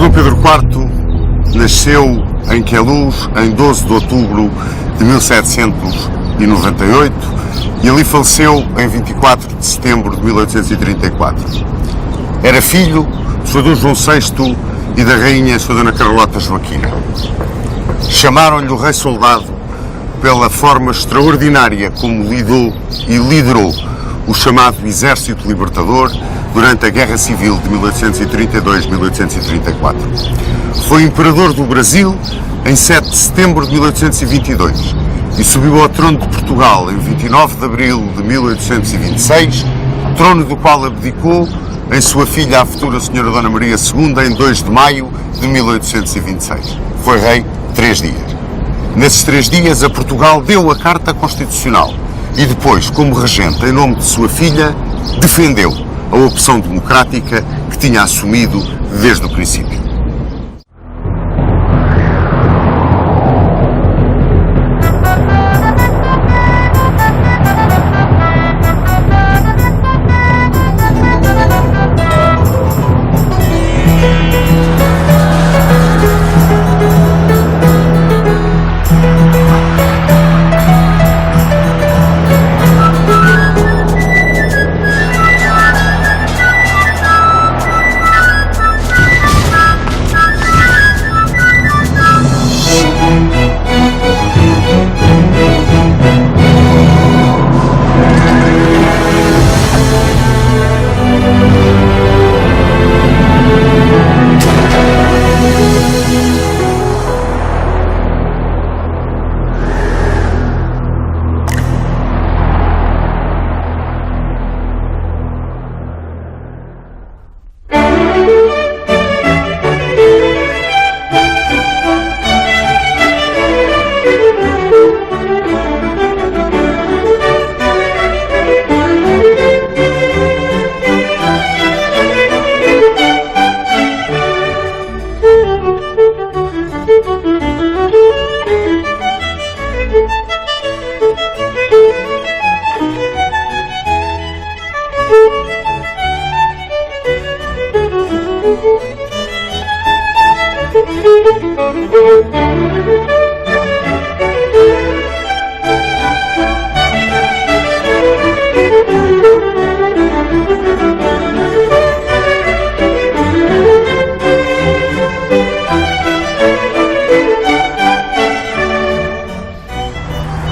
Dom Pedro IV nasceu em Queluz em 12 de outubro de 1798 e ali faleceu em 24 de setembro de 1834. Era filho do Sr. Dom João VI e da Rainha Sra. Dona Carlota Joaquina. Chamaram-lhe o Rei Soldado pela forma extraordinária como lidou e liderou o chamado Exército Libertador durante a Guerra Civil de 1832-1834. Foi Imperador do Brasil em 7 de setembro de 1822 e subiu ao trono de Portugal em 29 de abril de 1826, trono do qual abdicou em sua filha, a futura Senhora Dona Maria II, em 2 de maio de 1826. Foi rei 3 dias. Nesses 3 dias, a Portugal deu a Carta Constitucional e depois, como regente, em nome de sua filha, defendeu a opção democrática que tinha assumido desde o princípio.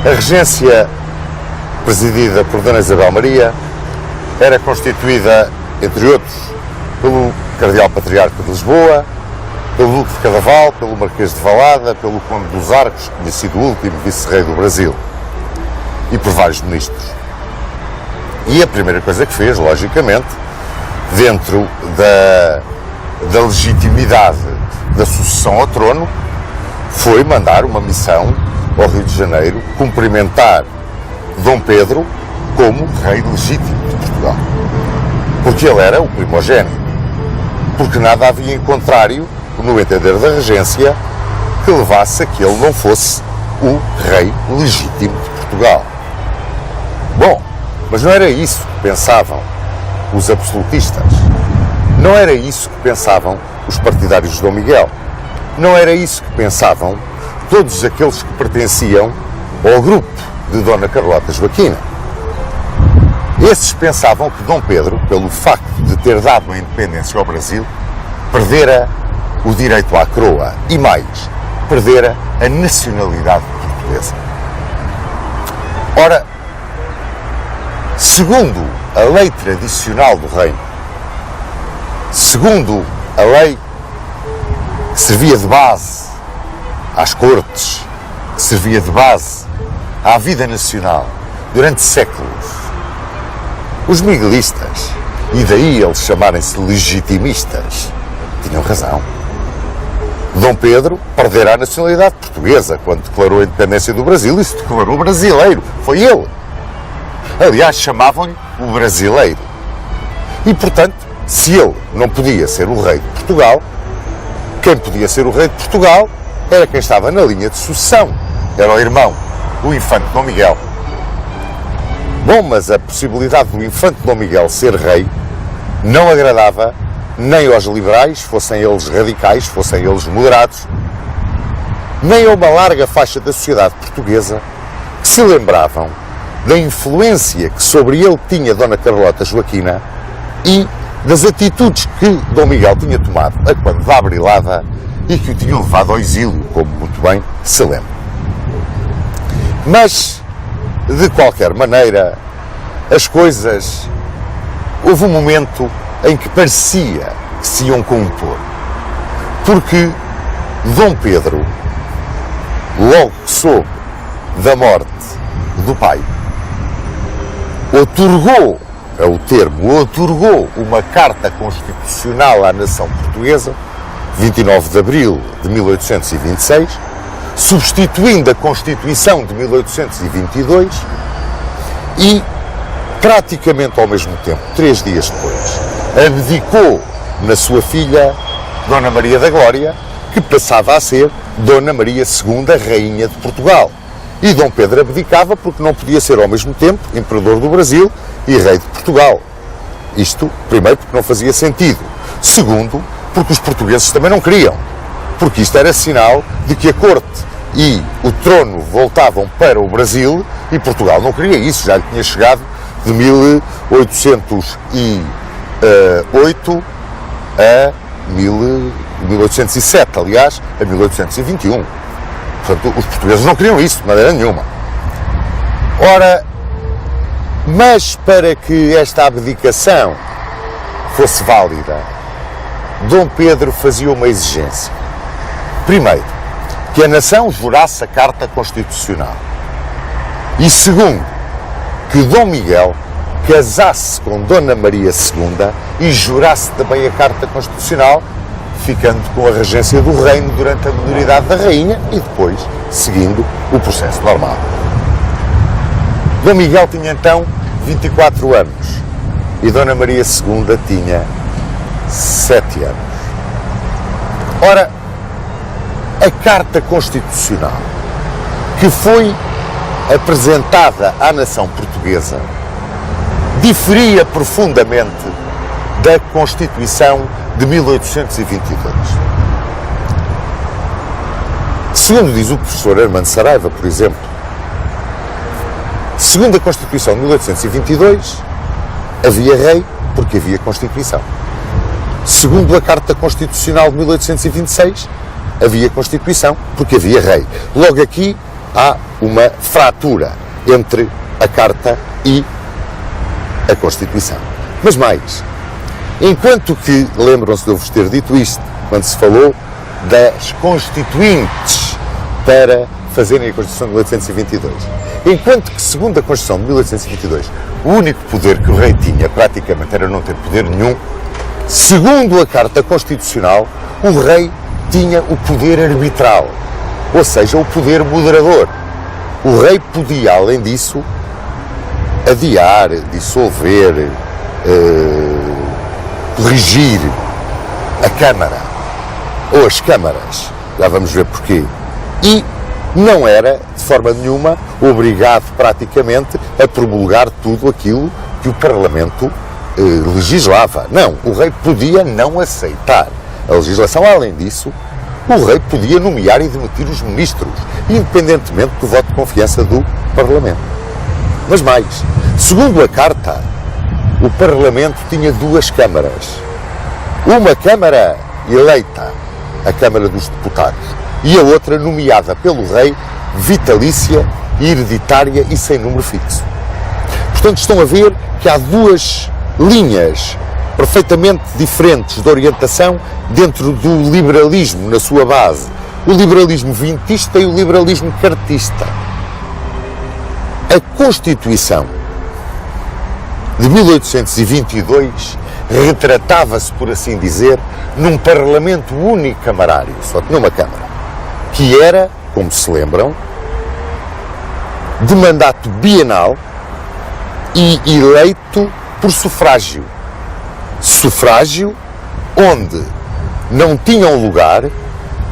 A regência, presidida por Dona Isabel Maria, era constituída, entre outros, pelo Cardeal Patriarca de Lisboa, pelo Duque de Cadaval, pelo Marquês de Valada, pelo Conde dos Arcos, que tinha sido o último vice-rei do Brasil, e por vários ministros. E a primeira coisa que fez, logicamente, dentro da legitimidade da sucessão ao trono, foi mandar uma missão ao Rio de Janeiro cumprimentar Dom Pedro como rei legítimo de Portugal. Porque ele era o primogênito. Porque nada havia em contrário, no entender da regência, que levasse a que ele não fosse o rei legítimo de Portugal. Bom, mas não era isso que pensavam os absolutistas. Não era isso que pensavam os partidários de Dom Miguel. Não era isso que pensavam todos aqueles que pertenciam ao grupo de Dona Carlota Joaquina. Esses pensavam que Dom Pedro, pelo facto de ter dado a independência ao Brasil, perdera o direito à coroa e mais, perdera a nacionalidade portuguesa. Ora, segundo a lei tradicional do reino, segundo a lei que servia de base às cortes, que servia de base à vida nacional durante séculos, os miguelistas, e daí eles chamarem-se legitimistas, tinham razão. Dom Pedro perdera a nacionalidade portuguesa quando declarou a independência do Brasil e se declarou brasileiro. Foi ele. Aliás, chamavam-lhe o brasileiro. E, portanto, se ele não podia ser o rei de Portugal, quem podia ser o rei de Portugal era quem estava na linha de sucessão. Era o irmão, o infante Dom Miguel. Bom, mas a possibilidade do infante Dom Miguel ser rei não agradava nem aos liberais, fossem eles radicais, fossem eles moderados, nem a uma larga faixa da sociedade portuguesa que se lembravam da influência que sobre ele tinha Dona Carlota Joaquina e das atitudes que Dom Miguel tinha tomado a quando da Abrilhada e que o tinham levado ao exílio, como muito bem se lembra. Mas, de qualquer maneira, as coisas... Houve um momento em que parecia que se iam compor, porque Dom Pedro, logo que soube da morte do pai, otorgou uma carta constitucional à nação portuguesa, 29 de abril de 1826, substituindo a Constituição de 1822 e, praticamente ao mesmo tempo, 3 dias depois, abdicou na sua filha Dona Maria da Glória, que passava a ser Dona Maria II, Rainha de Portugal. E Dom Pedro abdicava porque não podia ser ao mesmo tempo Imperador do Brasil e Rei de Portugal. Isto, primeiro, porque não fazia sentido. Segundo, porque os portugueses também não queriam. Porque isto era sinal de que a corte e o trono voltavam para o Brasil e Portugal não queria isso. Já lhe tinha chegado de 1808 a 1807, aliás, a 1821. Portanto, os portugueses não queriam isso de maneira nenhuma. Ora, mas para que esta abdicação fosse válida, Dom Pedro fazia uma exigência. Primeiro, que a nação jurasse a Carta Constitucional. E segundo, que Dom Miguel casasse com Dona Maria II e jurasse também a Carta Constitucional, ficando com a regência do reino durante a minoridade da rainha e depois seguindo o processo normal. Dom Miguel tinha então 24 anos e Dona Maria II tinha 7 anos. Ora, a Carta Constitucional que foi apresentada à nação portuguesa diferia profundamente da Constituição de 1822. Segundo diz o professor Armando Saraiva, por exemplo, segundo a Constituição de 1822, havia rei porque havia Constituição. Segundo a Carta Constitucional de 1826, havia Constituição porque havia rei. Logo aqui há uma fratura entre a Carta e a Constituição. Mas mais, enquanto que, lembram-se de eu vos ter dito isto, quando se falou das constituintes para fazerem a Constituição de 1822, enquanto que, segundo a Constituição de 1822, o único poder que o rei tinha praticamente era não ter poder nenhum, segundo a Carta Constitucional, o rei tinha o poder arbitral, ou seja, o poder moderador. O rei podia, além disso, adiar, dissolver, corrigir a Câmara, ou as câmaras, já vamos ver porquê, e não era, de forma nenhuma, obrigado praticamente a promulgar tudo aquilo que o Parlamento legislava. Não, o rei podia não aceitar a legislação. Além disso, o rei podia nomear e demitir os ministros, independentemente do voto de confiança do Parlamento. Mas mais, segundo a Carta, o Parlamento tinha 2 câmaras. Uma Câmara eleita, a Câmara dos Deputados, e a outra nomeada pelo rei, vitalícia, hereditária e sem número fixo. Portanto, estão a ver que há 2 linhas perfeitamente diferentes de orientação dentro do liberalismo na sua base. O liberalismo vintista e o liberalismo cartista. A Constituição de 1822 retratava-se, por assim dizer, num Parlamento unicamarário, só tinha uma Câmara, que era, como se lembram, de mandato bienal e eleito por sufrágio. Sufrágio onde não tinham lugar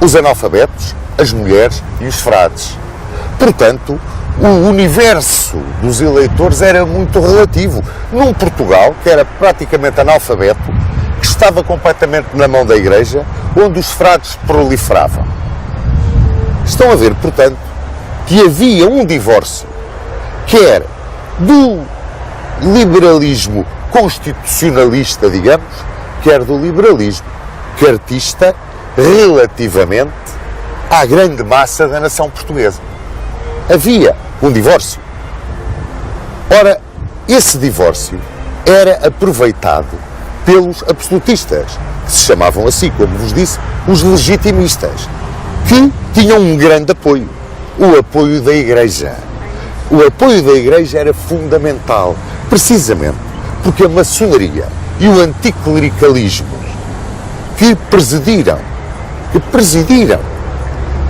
os analfabetos, as mulheres e os frades. Portanto, o universo dos eleitores era muito relativo. Num Portugal que era praticamente analfabeto, que estava completamente na mão da Igreja, onde os frades proliferavam. Estão a ver, portanto, que havia um divórcio, quer do liberalismo constitucionalista, digamos, quer do liberalismo cartista, relativamente à grande massa da nação portuguesa. Havia um divórcio. Ora, esse divórcio era aproveitado pelos absolutistas, que se chamavam assim, como vos disse, os legitimistas, que tinham um grande apoio, o apoio da Igreja. O apoio da Igreja era fundamental, precisamente porque a maçonaria e o anticlericalismo que presidiram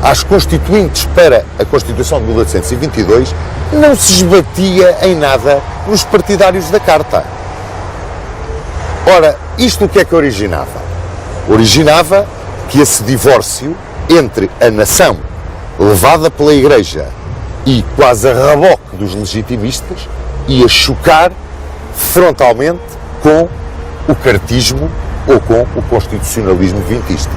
às constituintes para a Constituição de 1822 não se esbatia em nada nos partidários da Carta. Ora, isto o que é que originava? Originava que esse divórcio entre a nação levada pela Igreja e quase a reboque dos legitimistas ia chocar frontalmente com o cartismo ou com o constitucionalismo vintista.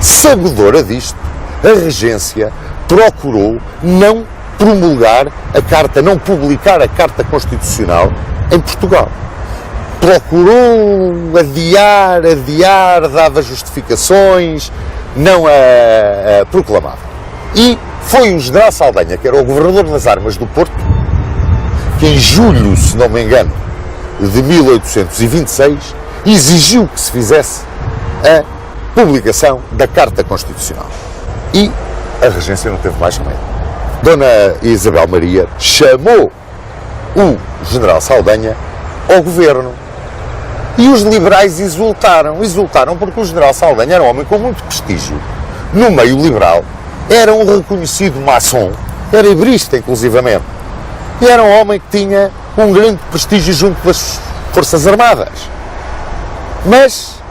Sabedora disto, a Regência procurou não promulgar a Carta, não publicar a Carta Constitucional em Portugal. Procurou adiar, dava justificações, não a proclamava. E foi o general Saldanha, que era o governador das armas do Porto, que em julho, se não me engano, de 1826, exigiu que se fizesse a publicação da Carta Constitucional. E a Regência não teve mais remédio. Dona Isabel Maria chamou o general Saldanha ao governo. E os liberais exultaram porque o general Saldanha era um homem com muito prestígio. No meio liberal, era um reconhecido maçom, era hebrista inclusivamente, e era um homem que tinha um grande prestígio junto das Forças Armadas. Mas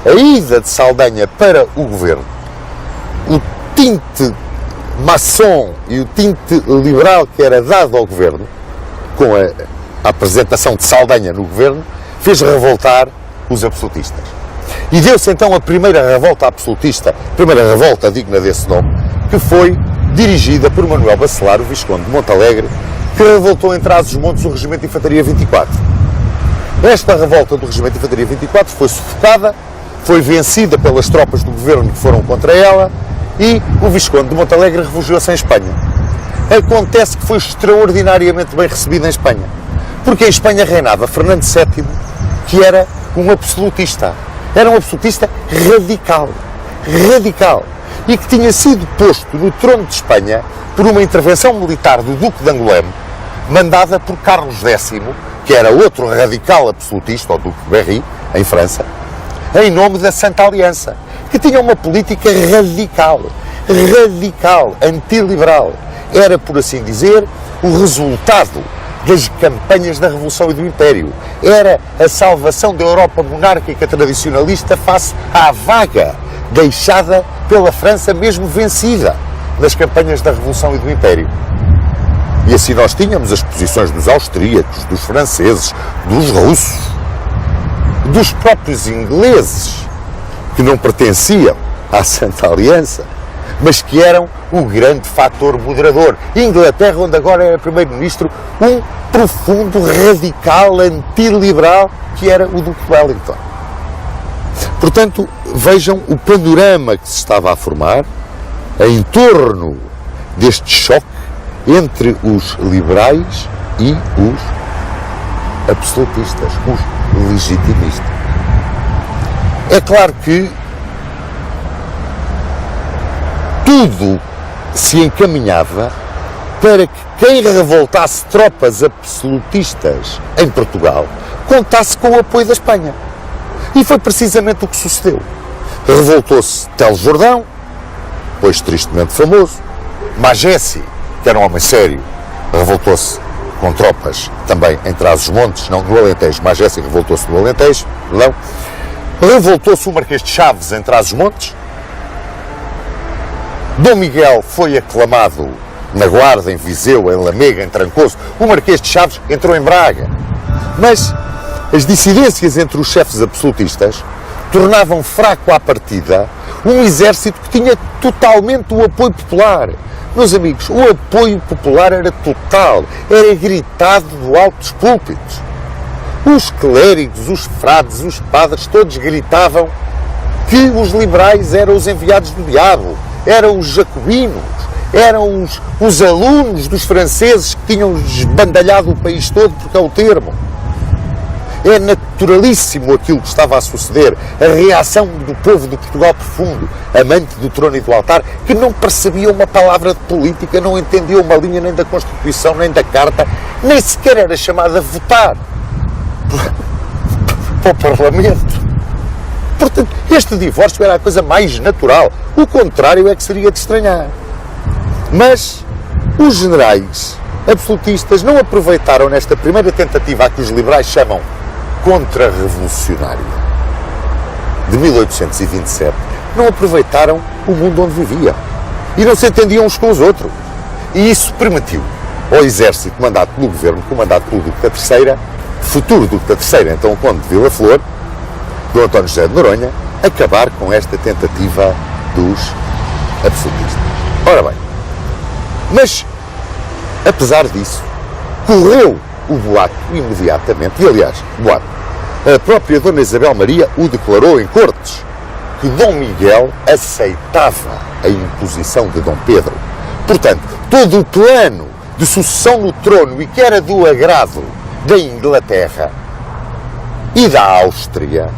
a ida de Saldanha para o governo, o tinte maçom e o tinte liberal que era dado ao governo, com a apresentação de Saldanha no governo, fez revoltar os absolutistas. E deu-se então a primeira revolta absolutista, a primeira revolta digna desse nome, que foi dirigida por Manuel Bacelar, o Visconde de Montalegre, que revoltou em Trás-os-Montes o Regimento de Infantaria 24. Esta revolta do Regimento de Infantaria 24 foi sufocada, foi vencida pelas tropas do governo que foram contra ela e o Visconde de Montalegre refugiou-se em Espanha. Acontece que foi extraordinariamente bem recebido em Espanha, porque em Espanha reinava Fernando VII, que era um absolutista. Era um absolutista radical, e que tinha sido posto no trono de Espanha por uma intervenção militar do Duque de Angoulême, mandada por Carlos X, que era outro radical absolutista, o Duque de Berry, em França, em nome da Santa Aliança, que tinha uma política radical, antiliberal. Era, por assim dizer, o resultado das campanhas da Revolução e do Império. Era a salvação da Europa monárquica tradicionalista face à vaga deixada pela França, mesmo vencida, nas campanhas da Revolução e do Império. E assim nós tínhamos as posições dos austríacos, dos franceses, dos russos, dos próprios ingleses, que não pertenciam à Santa Aliança, mas que eram o grande fator moderador. Inglaterra, onde agora era primeiro-ministro, um profundo radical antiliberal, que era o Duque de Wellington. Portanto, vejam o panorama que se estava a formar em torno deste choque entre os liberais e os absolutistas, os legitimistas. É claro que tudo se encaminhava para que quem revoltasse tropas absolutistas em Portugal contasse com o apoio da Espanha. E foi precisamente o que sucedeu. Revoltou-se Telo Jordão, pois tristemente famoso. Magesi, que era um homem sério, revoltou-se com tropas também em Trás-os-Montes, não no Alentejo. Magesi revoltou-se no Alentejo, não. Revoltou-se o Marquês de Chaves em Trás-os-Montes. Dom Miguel foi aclamado na Guarda, em Viseu, em Lamega, em Trancoso. O Marquês de Chaves entrou em Braga. Mas as dissidências entre os chefes absolutistas tornavam fraco à partida um exército que tinha totalmente o apoio popular. Meus amigos, o apoio popular era total, era gritado do alto dos púlpitos. Os clérigos, os frades, os padres, todos gritavam que os liberais eram os enviados do diabo, eram os jacobinos, eram os alunos dos franceses que tinham esbandalhado o país todo, porque é o termo. É naturalíssimo aquilo que estava a suceder, a reação do povo do Portugal profundo, amante do trono e do altar, que não percebia uma palavra de política, não entendia uma linha nem da Constituição, nem da Carta, nem sequer era chamado a votar para o Parlamento. Portanto, este divórcio era a coisa mais natural. O contrário é que seria de estranhar. Mas os generais absolutistas não aproveitaram nesta primeira tentativa a que os liberais chamam contra-revolucionária de 1827, não aproveitaram o mundo onde viviam e não se entendiam uns com os outros. E isso permitiu ao exército mandado pelo governo, comandado pelo Duque da Terceira, futuro Duque da Terceira, então o Conde de Vila Flor, do António José de Noronha, acabar com esta tentativa dos absolutistas. Ora bem, mas apesar disso, correu o boato imediatamente, e aliás, boato, a própria Dona Isabel Maria o declarou em cortes, que Dom Miguel aceitava a imposição de Dom Pedro. Portanto, todo o plano de sucessão no trono e que era do agrado da Inglaterra e da Áustria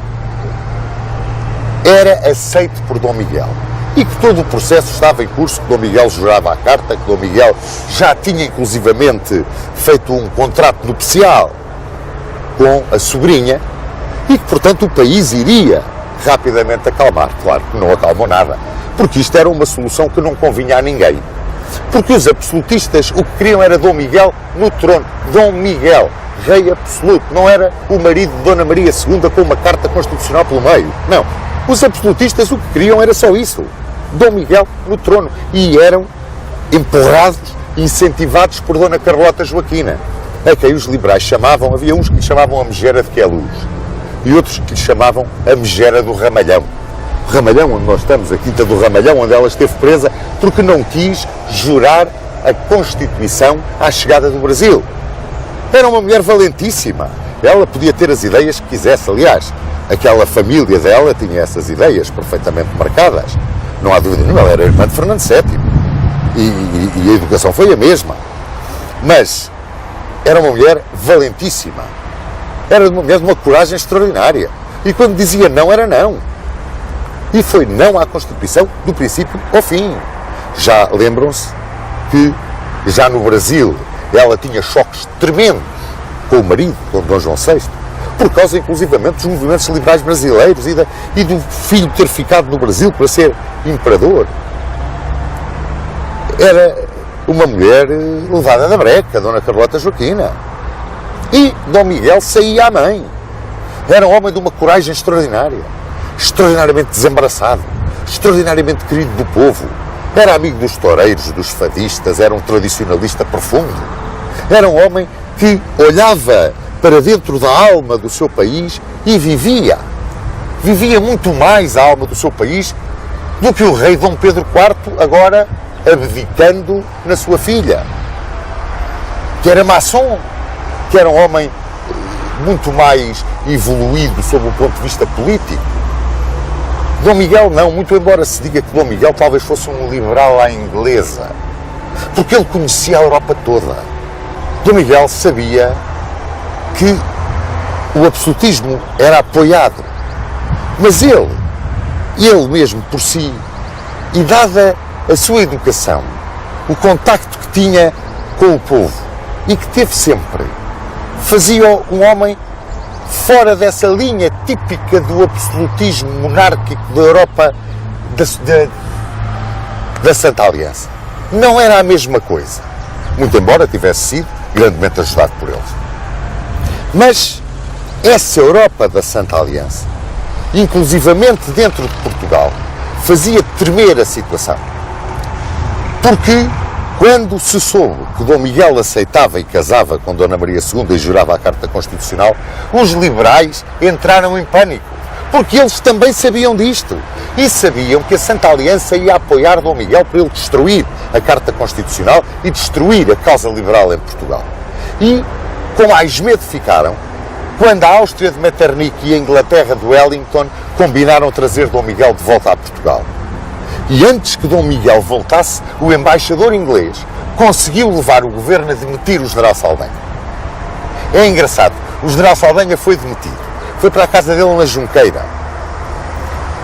era aceito por Dom Miguel. E que todo o processo estava em curso, que Dom Miguel jurava a carta, que Dom Miguel já tinha inclusivamente feito um contrato nupcial com a sobrinha e que, portanto, o país iria rapidamente acalmar. Claro que não acalmou nada, porque isto era uma solução que não convinha a ninguém. Porque os absolutistas o que queriam era Dom Miguel no trono. Dom Miguel, rei absoluto, não era o marido de Dona Maria II com uma carta constitucional pelo meio. Não. Os absolutistas o que queriam era só isso. Dom Miguel no trono. E eram empurrados, incentivados por Dona Carlota Joaquina, a quem os liberais chamavam, havia uns que lhe chamavam a megera de Queluz e outros que lhe chamavam a megera do Ramalhão. O Ramalhão, onde nós estamos, a Quinta do Ramalhão, onde ela esteve presa porque não quis jurar a Constituição à chegada do Brasil. Era uma mulher valentíssima. Ela podia ter as ideias que quisesse, aliás. Aquela família dela tinha essas ideias perfeitamente marcadas. Não há dúvida nenhuma, ela era irmã de Fernando VII. E a educação foi a mesma. Mas era uma mulher valentíssima. Era uma mulher de uma coragem extraordinária. E quando dizia não, era não. E foi não à Constituição do princípio ao fim. Já lembram-se que, já no Brasil, ela tinha choques tremendos com o marido, com Dom João VI, por causa, inclusivamente, dos movimentos liberais brasileiros e do filho ter ficado no Brasil para ser imperador. Era uma mulher levada da breca, Dona Carlota Joaquina. E Dom Miguel saía à mãe. Era um homem de uma coragem extraordinária, extraordinariamente desembaraçado, extraordinariamente querido do povo. Era amigo dos toureiros, dos fadistas, era um tradicionalista profundo. Era um homem que olhava para dentro da alma do seu país e vivia muito mais a alma do seu país do que o rei Dom Pedro IV, agora abdicando na sua filha, que era maçom, que era um homem muito mais evoluído sob o ponto de vista político. Dom Miguel não, muito embora se diga que Dom Miguel talvez fosse um liberal à inglesa, porque ele conhecia a Europa toda. Dom Miguel sabia que o absolutismo era apoiado, mas ele mesmo por si, e dada a sua educação, o contacto que tinha com o povo e que teve sempre, fazia-o um homem fora dessa linha típica do absolutismo monárquico da Europa da Santa Aliança. Não era a mesma coisa, muito embora tivesse sido grandemente ajudado por eles. Mas essa Europa da Santa Aliança, inclusivamente dentro de Portugal, fazia tremer a situação. Porque Quando se soube que Dom Miguel aceitava e casava com Dona Maria II e jurava a Carta Constitucional, os liberais entraram em pânico, porque eles também sabiam disto e sabiam que a Santa Aliança ia apoiar Dom Miguel para ele destruir a Carta Constitucional e destruir a causa liberal em Portugal. E com mais medo ficaram quando a Áustria de Metternich e a Inglaterra de Wellington combinaram trazer Dom Miguel de volta a Portugal. E antes que Dom Miguel voltasse, o embaixador inglês conseguiu levar o governo a demitir o general Saldanha. É engraçado, o general Saldanha foi demitido. Foi para a casa dele na Junqueira.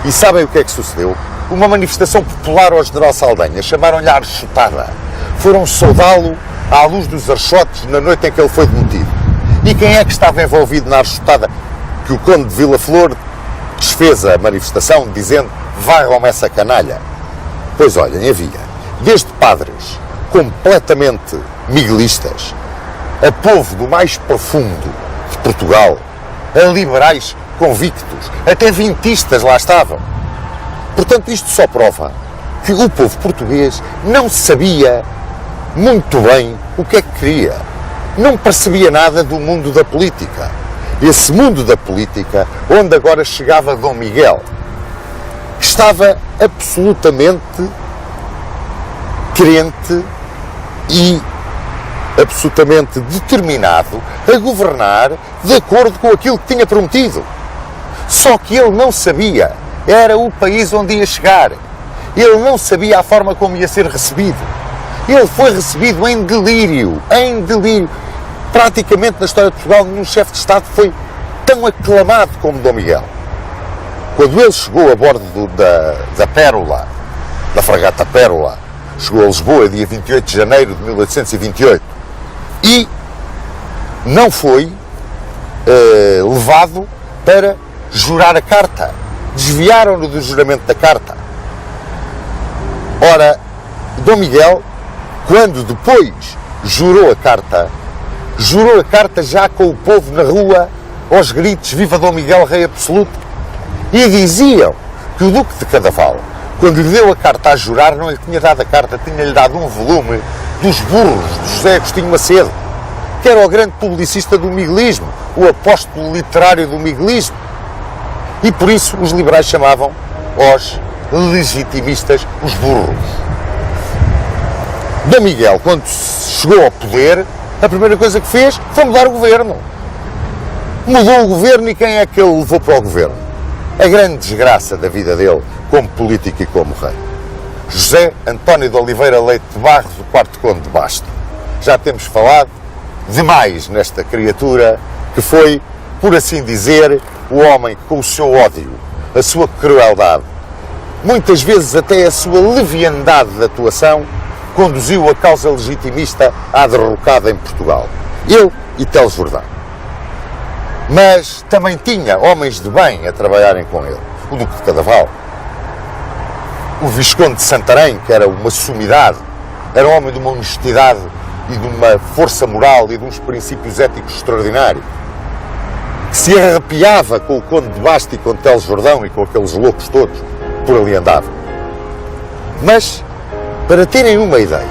E sabem o que é que sucedeu? Uma manifestação popular ao general Saldanha. Chamaram-lhe a archotada. Foram saudá-lo à luz dos archotes na noite em que ele foi demitido. E quem é que estava envolvido na archotada? Que o conde de Vila Flor desfez a manifestação dizendo: varram-me essa canalha. Pois olhem, havia desde padres completamente miguelistas, a povo do mais profundo de Portugal, a liberais convictos, até vintistas lá estavam. Portanto, isto só prova que o povo português não sabia muito bem o que é que queria. Não percebia nada do mundo da política. Esse mundo da política, onde agora chegava Dom Miguel, que estava absolutamente crente e absolutamente determinado a governar de acordo com aquilo que tinha prometido. Só que ele não sabia, era o país onde ia chegar. Ele não sabia a forma como ia ser recebido. Ele foi recebido em delírio, em delírio. Praticamente na história de Portugal, nenhum chefe de Estado foi tão aclamado como Dom Miguel. Quando ele chegou a bordo da Pérola, da fragata Pérola, chegou a Lisboa dia 28 de janeiro de 1828 e não foi levado para jurar a carta. Desviaram-no do juramento da carta. Ora, Dom Miguel, quando depois jurou a carta já com o povo na rua, aos gritos: viva Dom Miguel, rei absoluto. E diziam que o Duque de Cadaval, quando lhe deu a carta a jurar, não lhe tinha dado a carta, tinha-lhe dado um volume dos burros de José Agostinho Macedo, que era o grande publicista do miguelismo, o apóstolo literário do miguelismo. E por isso os liberais chamavam aos legitimistas os burros. Dom Miguel, quando chegou ao poder, a primeira coisa que fez foi mudar o governo. Mudou o governo e quem é que ele levou para o governo? A grande desgraça da vida dele como político e como rei. José António de Oliveira Leite de Barros, o quarto conde de Basto. Já temos falado demais nesta criatura que foi, por assim dizer, o homem que com o seu ódio, a sua crueldade, muitas vezes até a sua leviandade de atuação, conduziu a causa legitimista à derrocada em Portugal. Ele e Telo Jordão. Mas também tinha homens de bem a trabalharem com ele. O Duque de Cadaval, o Visconde de Santarém, que era uma sumidade, era um homem de uma honestidade e de uma força moral e de uns princípios éticos extraordinários, que se arrepiava com o Conde de Basto e com Telo Jordão e com aqueles loucos todos por ali andavam. Mas, para terem uma ideia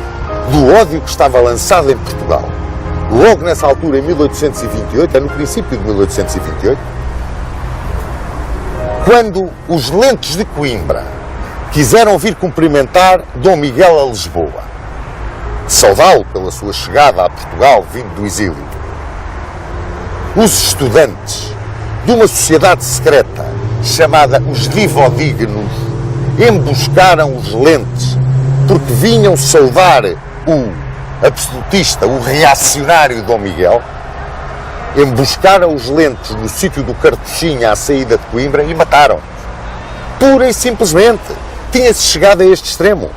do ódio que estava lançado em Portugal, logo nessa altura, em 1828, é no princípio de 1828, quando os Lentes de Coimbra quiseram vir cumprimentar Dom Miguel a Lisboa, saudá-lo pela sua chegada a Portugal, vindo do exílio, os estudantes de uma sociedade secreta chamada os Divodignos emboscaram os Lentes porque vinham saudar o absolutista, o reacionário Dom Miguel. Emboscaram os Lentes no sítio do Cartuchinha à saída de Coimbra e mataram. Pura e simplesmente. Tinha-se chegado a este extremo.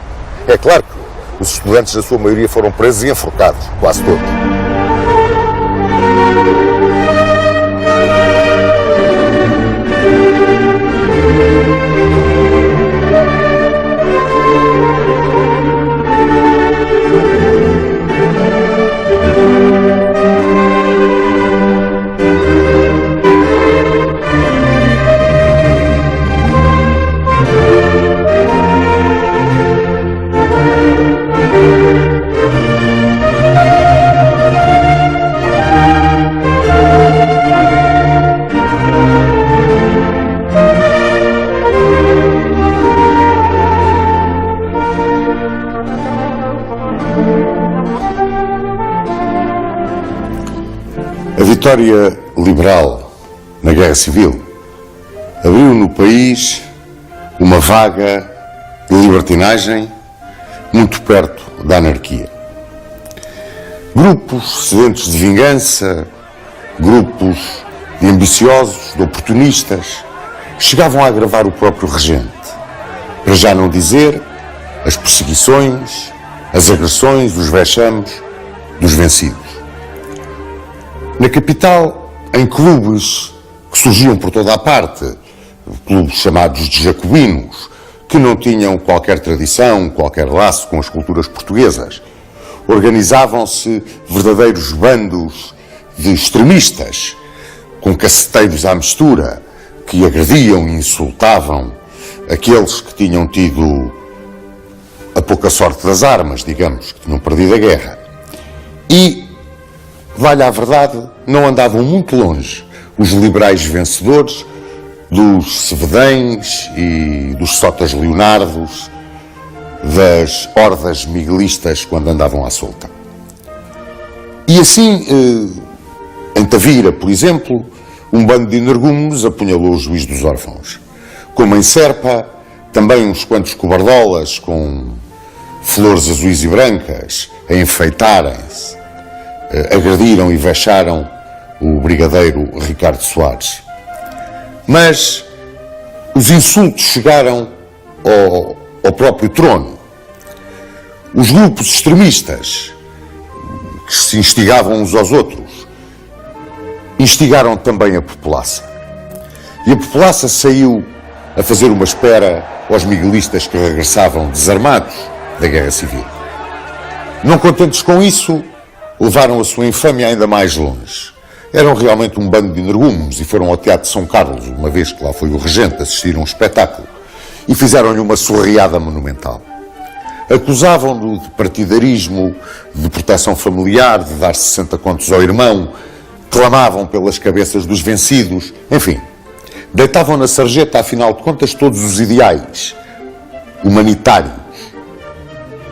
É claro que os estudantes, na sua maioria, foram presos e enforcados, quase todos. vitória liberal na Guerra Civil abriu no país uma vaga de libertinagem muito perto da anarquia. Grupos sedentos de vingança, grupos de ambiciosos, de oportunistas, chegavam a agravar o próprio regente, para já não dizer as perseguições, as agressões, os vexames dos vencidos. Na capital, em clubes que surgiam por toda a parte, clubes chamados de jacobinos, que não tinham qualquer tradição, qualquer laço com as culturas portuguesas, organizavam-se verdadeiros bandos de extremistas, com caceteiros à mistura, que agrediam e insultavam aqueles que tinham tido a pouca sorte das armas, digamos, que tinham perdido a guerra. E, vale a verdade, não andavam muito longe os liberais vencedores dos Sevedens e dos Sotas Leonardos, das hordas miguelistas quando andavam à solta. E assim, em Tavira, por exemplo, um bando de energúmenos apunhalou o juiz dos órfãos. Como em Serpa, também uns quantos cobardolas com flores azuis e brancas a enfeitarem-se, agrediram e vexaram o brigadeiro Ricardo Soares. Mas os insultos chegaram ao próprio trono. Os grupos extremistas que se instigavam uns aos outros instigaram também a populaça. E a populaça saiu a fazer uma espera aos miguelistas que regressavam desarmados da Guerra Civil. Não contentes com isso, levaram a sua infâmia ainda mais longe. Eram realmente um bando de energúmenos e foram ao Teatro de São Carlos, uma vez que lá foi o regente, assistir a um espetáculo, e fizeram-lhe uma sorriada monumental. Acusavam-no de partidarismo, de proteção familiar, de dar 60 contos ao irmão, clamavam pelas cabeças dos vencidos, enfim, deitavam na sarjeta, afinal de contas, todos os ideais humanitários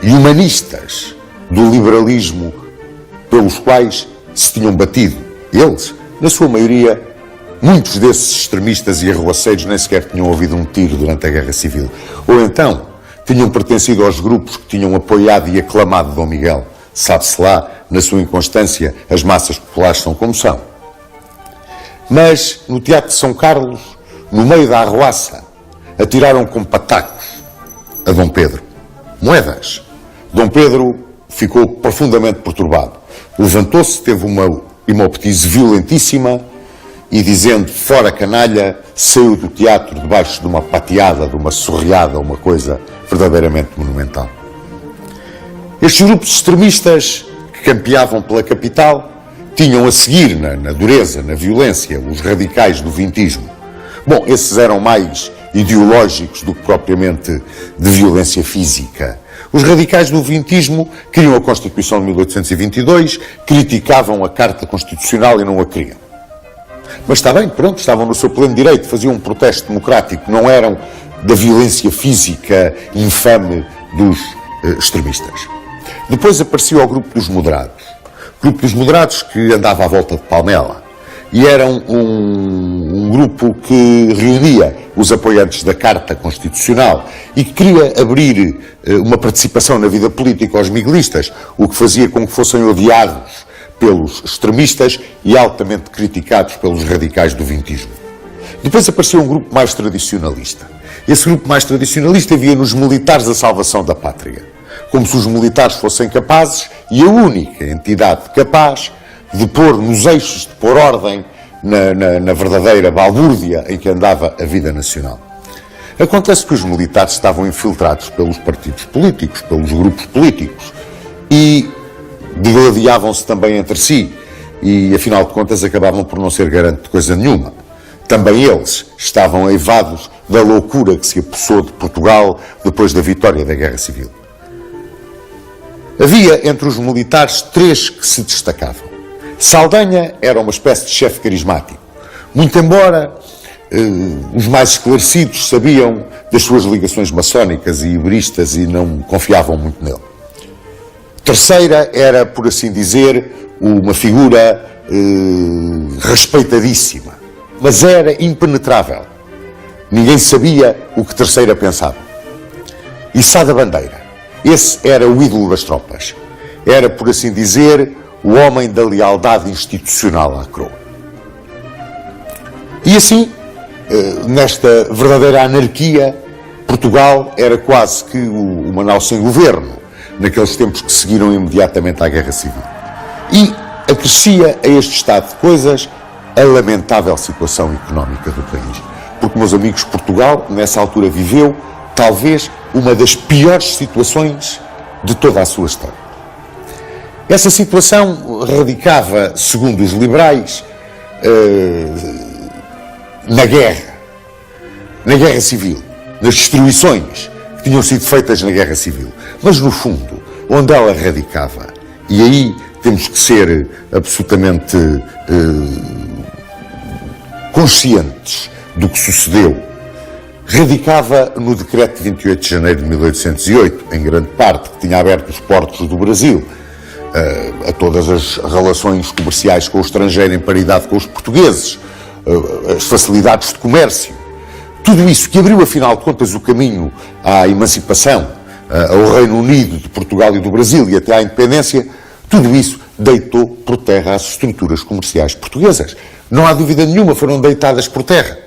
e humanistas do liberalismo pelos quais se tinham batido. Eles, na sua maioria, muitos desses extremistas e arruaceiros nem sequer tinham ouvido um tiro durante a Guerra Civil. Ou então, tinham pertencido aos grupos que tinham apoiado e aclamado Dom Miguel. Sabe-se lá, na sua inconstância, as massas populares são como são. Mas, no Teatro de São Carlos, no meio da arruaça, atiraram com patacos a Dom Pedro. Moedas. Dom Pedro ficou profundamente perturbado. Levantou-se, teve uma hemoptise violentíssima e, dizendo fora canalha, saiu do teatro debaixo de uma pateada, de uma sorriada, uma coisa verdadeiramente monumental. Estes grupos extremistas que campeavam pela capital tinham a seguir na dureza, na violência, os radicais do vintismo. Bom, esses eram mais ideológicos do que propriamente de violência física. Os radicais do vintismo queriam a Constituição de 1822, criticavam a Carta Constitucional e não a queriam. Mas está bem, pronto, estavam no seu pleno direito, faziam um protesto democrático, não eram da violência física infame dos extremistas. Depois apareceu o grupo dos moderados. O grupo dos moderados que andava à volta de Palmela. E era um grupo que reunia os apoiantes da Carta Constitucional e que queria abrir uma participação na vida política aos miguelistas, o que fazia com que fossem odiados pelos extremistas e altamente criticados pelos radicais do vintismo. Depois apareceu um grupo mais tradicionalista. Esse grupo mais tradicionalista via nos militares a salvação da pátria, como se os militares fossem capazes, e a única entidade capaz de pôr nos eixos, de pôr ordem na verdadeira balbúrdia em que andava a vida nacional. Acontece que os militares estavam infiltrados pelos partidos políticos, pelos grupos políticos, e degladiavam-se também entre si, e afinal de contas acabavam por não ser garante de coisa nenhuma. Também eles estavam eivados da loucura que se apossou de Portugal depois da vitória da Guerra Civil. Havia entre os militares três que se destacavam. Saldanha era uma espécie de chefe carismático, muito embora os mais esclarecidos sabiam das suas ligações maçónicas e iberistas e não confiavam muito nele. Terceira era, por assim dizer, uma figura respeitadíssima, mas era impenetrável. Ninguém sabia o que Terceira pensava. E Sá da Bandeira, esse era o ídolo das tropas. Era, por assim dizer, o homem da lealdade institucional à coroa. E assim, nesta verdadeira anarquia, Portugal era quase que uma nau sem governo, naqueles tempos que seguiram imediatamente à Guerra Civil. E acrescia a este estado de coisas a lamentável situação económica do país. Porque, meus amigos, Portugal, nessa altura, viveu, talvez, uma das piores situações de toda a sua história. Essa situação radicava, segundo os liberais, na guerra civil, nas destruições que tinham sido feitas na Guerra Civil. Mas, no fundo, onde ela radicava, e aí temos que ser absolutamente conscientes do que sucedeu, radicava no decreto de 28 de janeiro de 1808, em grande parte, que tinha aberto os portos do Brasil a todas as relações comerciais com o estrangeiro em paridade com os portugueses, as facilidades de comércio. Tudo isso que abriu, afinal de contas, o caminho à emancipação, ao Reino Unido de Portugal e do Brasil e até à independência, tudo isso deitou por terra as estruturas comerciais portuguesas. Não há dúvida nenhuma, foram deitadas por terra.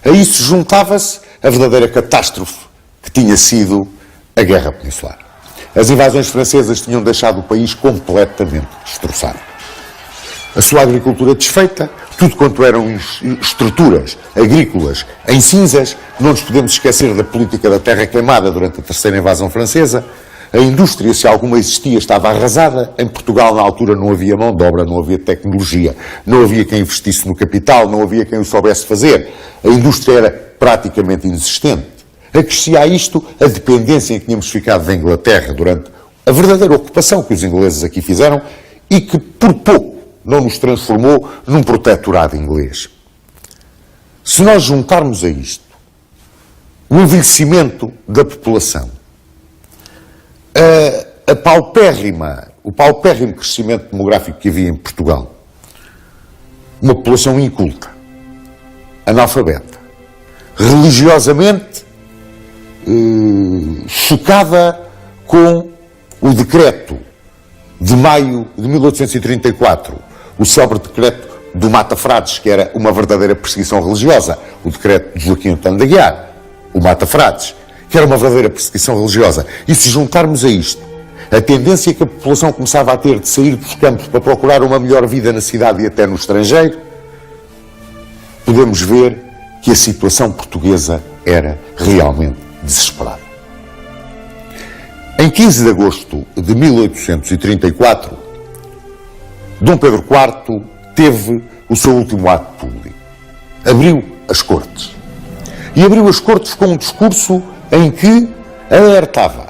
A isso juntava-se a verdadeira catástrofe que tinha sido a Guerra Peninsular. As invasões francesas tinham deixado o país completamente destroçado. A sua agricultura desfeita, tudo quanto eram estruturas agrícolas em cinzas. Não nos podemos esquecer da política da terra queimada durante a terceira invasão francesa. A indústria, se alguma existia, estava arrasada. Em Portugal, na altura, não havia mão de obra, não havia tecnologia, não havia quem investisse no capital, não havia quem o soubesse fazer. A indústria era praticamente inexistente. Acrescia a isto a dependência em que tínhamos ficado da Inglaterra durante a verdadeira ocupação que os ingleses aqui fizeram e que, por pouco, não nos transformou num protetorado inglês. Se nós juntarmos a isto o envelhecimento da população, o paupérrimo crescimento demográfico que havia em Portugal, uma população inculta, analfabeta, religiosamente chocada com o decreto de maio de 1834, o célebre decreto do Mata Frades, que era uma verdadeira perseguição religiosa, o decreto de Joaquim Antônio de Aguiar, o Mata Frades, que era uma verdadeira perseguição religiosa. E se juntarmos a isto a tendência que a população começava a ter de sair dos campos para procurar uma melhor vida na cidade e até no estrangeiro, podemos ver que a situação portuguesa era realmente desesperada. Em 15 de agosto de 1834, Dom Pedro IV teve o seu último ato público. Abriu as Cortes. E abriu as Cortes com um discurso em que alertava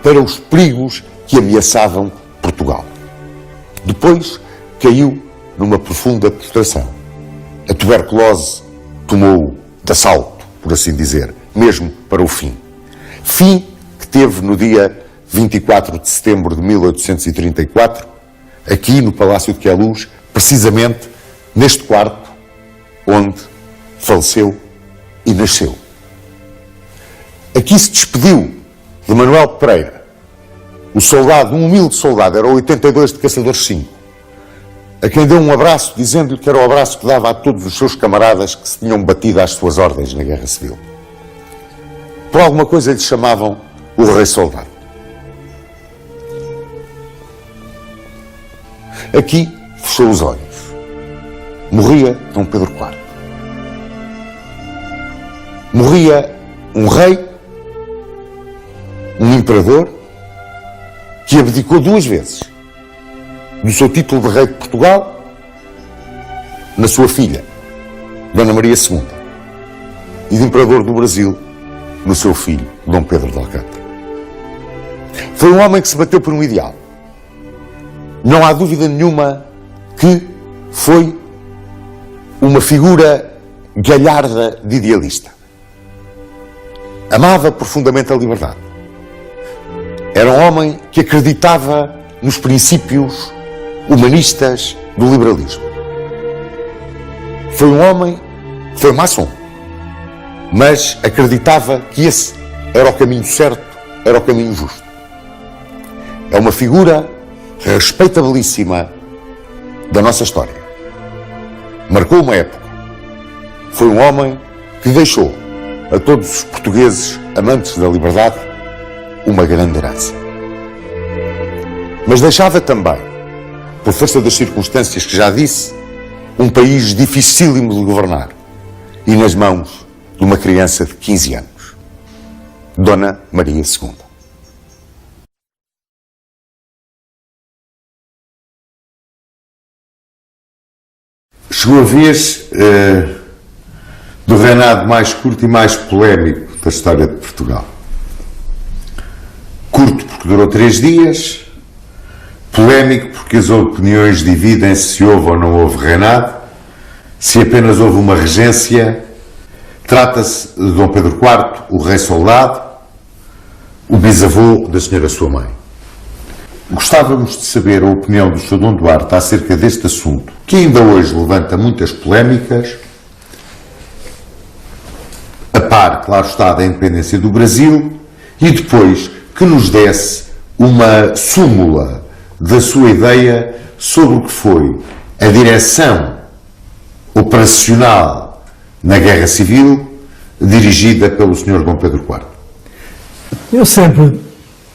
para os perigos que ameaçavam Portugal. Depois caiu numa profunda prostração. A tuberculose tomou-o de assalto, por assim dizer, mesmo para o fim. Fim que teve no dia 24 de setembro de 1834, aqui no Palácio de Queluz, precisamente neste quarto onde faleceu e nasceu. Aqui se despediu de Manuel Pereira, o soldado, um humilde soldado, era o 82 de Caçadores 5, a quem deu um abraço, dizendo-lhe que era o abraço que dava a todos os seus camaradas que se tinham batido às suas ordens na Guerra Civil. Por alguma coisa lhe chamavam o Rei Soldado. Aqui fechou os olhos. Morria Dom Pedro IV. Morria um rei, um imperador, que abdicou 2 vezes do seu título de rei de Portugal na sua filha, Dona Maria II, e de imperador do Brasil no seu filho, Dom Pedro de Alcântara. Foi um homem que se bateu por um ideal. Não há dúvida nenhuma que foi uma figura galharda de idealista. Amava profundamente a liberdade. Era um homem que acreditava nos princípios humanistas do liberalismo. Foi um homem, foi maçom, mas acreditava que esse era o caminho certo, era o caminho justo. É uma figura respeitabilíssima da nossa história. Marcou uma época. Foi um homem que deixou a todos os portugueses amantes da liberdade uma grande herança. Mas deixava também, por força das circunstâncias que já disse, um país dificílimo de governar e nas mãos de uma criança de 15 anos, Dona Maria II. Chegou a vez do reinado mais curto e mais polémico da história de Portugal. Curto porque durou 3 dias, polémico porque as opiniões dividem-se se houve ou não houve reinado, se apenas houve uma regência. Trata-se de Dom Pedro IV, o rei soldado, o bisavô da senhora sua mãe. Gostávamos de saber a opinião do Sr. Dom Duarte acerca deste assunto, que ainda hoje levanta muitas polémicas, a par, claro está, da independência do Brasil, e depois que nos desse uma súmula da sua ideia sobre o que foi a direção operacional na Guerra Civil dirigida pelo Sr. Dom Pedro IV. Eu sempre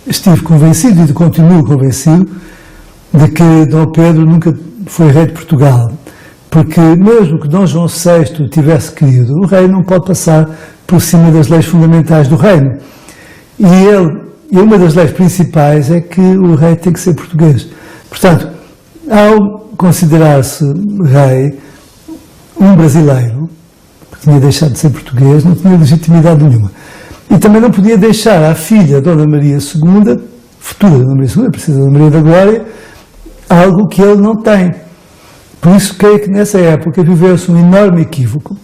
estive convencido e continuo convencido de que Dom Pedro nunca foi rei de Portugal, porque mesmo que Dom João VI tivesse querido, o rei não pode passar por cima das leis fundamentais do reino. E uma das leis principais é que o rei tem que ser português. Portanto, ao considerar-se rei, um brasileiro, que tinha deixado de ser português, não tinha legitimidade nenhuma. E também não podia deixar à filha, Dona Maria II, futura Dona Maria II, precisa da Maria da Glória, algo que ele não tem. Por isso, creio que nessa época viveu-se um enorme equívoco.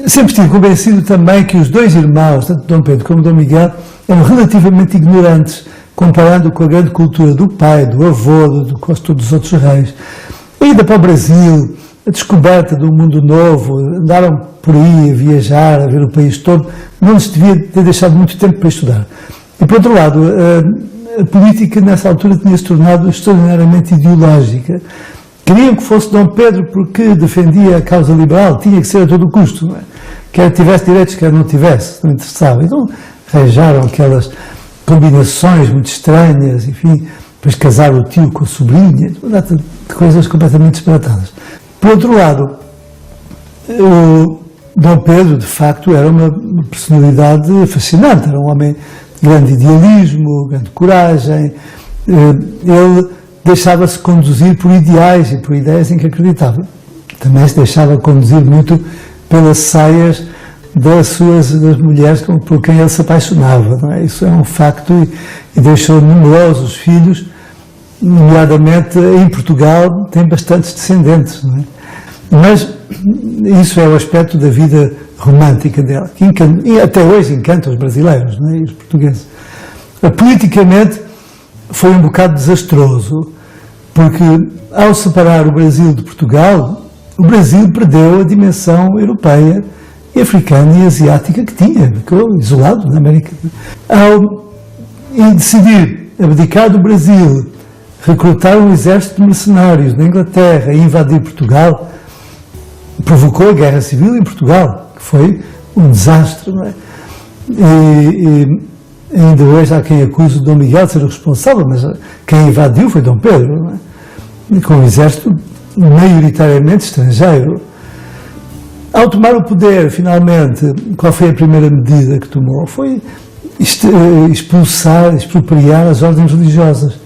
Sempre estive convencido também que os dois irmãos, tanto Dom Pedro como Dom Miguel, eram relativamente ignorantes, comparando com a grande cultura do pai, do avô, de quase todos os outros reis. A ida para o Brasil, a descoberta de um mundo novo, andaram por aí a viajar, a ver o país todo, não lhes devia ter deixado muito tempo para estudar. E, por outro lado, a política nessa altura tinha se tornado extraordinariamente ideológica. Queriam que fosse Dom Pedro porque defendia a causa liberal, tinha que ser a todo custo, não é? Quer tivesse direitos, quer não tivesse, não interessava. Então arranjaram aquelas combinações muito estranhas, enfim, depois casar o tio com a sobrinha, uma data de coisas completamente disparatadas. Por outro lado, o Dom Pedro, de facto, era uma personalidade fascinante, era um homem de grande idealismo, grande coragem, ele deixava-se conduzir por ideais e por ideias em que acreditava. Também se deixava conduzir muito pelas saias das mulheres por quem ele se apaixonava, não é? Isso é um facto e deixou numerosos filhos, nomeadamente em Portugal tem bastantes descendentes, não é? Mas isso é o aspecto da vida romântica dela, que e até hoje encanta os brasileiros, não é? E os portugueses. Politicamente foi um bocado desastroso, porque ao separar o Brasil de Portugal, o Brasil perdeu a dimensão europeia e africana e asiática que tinha, ficou isolado na América. Ao decidir abdicar do Brasil, recrutar um exército de mercenários na Inglaterra e invadir Portugal, provocou a Guerra Civil em Portugal, que foi um desastre, não é? E ainda hoje há quem acuse o Dom Miguel de ser o responsável, mas quem invadiu foi Dom Pedro, não é? E com um exército maioritariamente estrangeiro. Ao tomar o poder, finalmente, qual foi a primeira medida que tomou? Foi expulsar, expropriar as ordens religiosas.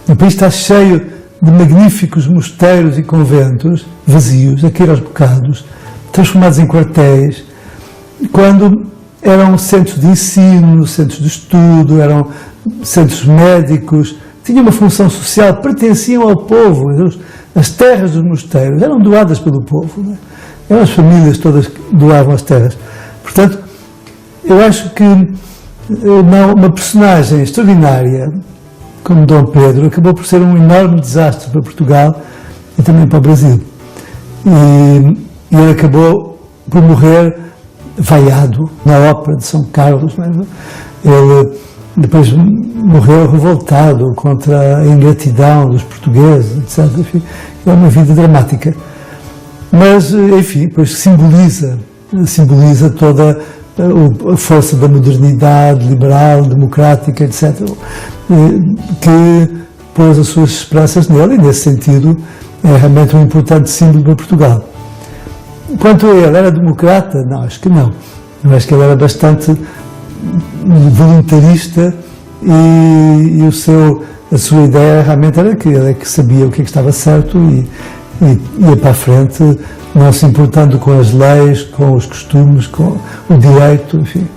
O país está cheio de magníficos mosteiros e conventos vazios, a cair aos bocados, transformados em quartéis, quando eram centros de ensino, centros de estudo, eram centros médicos, tinham uma função social, pertenciam ao povo. As terras dos mosteiros eram doadas pelo povo, não é? Eram as famílias todas que doavam as terras. Portanto, eu acho que uma personagem extraordinária como Dom Pedro acabou por ser um enorme desastre para Portugal e também para o Brasil. E ele acabou por morrer vaiado na ópera de São Carlos. Ele depois morreu revoltado contra a ingratidão dos portugueses, etc. Enfim, é uma vida dramática. Mas, enfim, depois simboliza toda a força da modernidade liberal, democrática, etc., que pôs as suas esperanças nele, e nesse sentido é realmente um importante símbolo para Portugal. Quanto a ele, era democrata? Não, acho que não. Eu acho que ele era bastante voluntarista e a sua ideia realmente era que ele é que sabia o que estava certo e ia para a frente, não se importando com as leis, com os costumes, com o direito, enfim.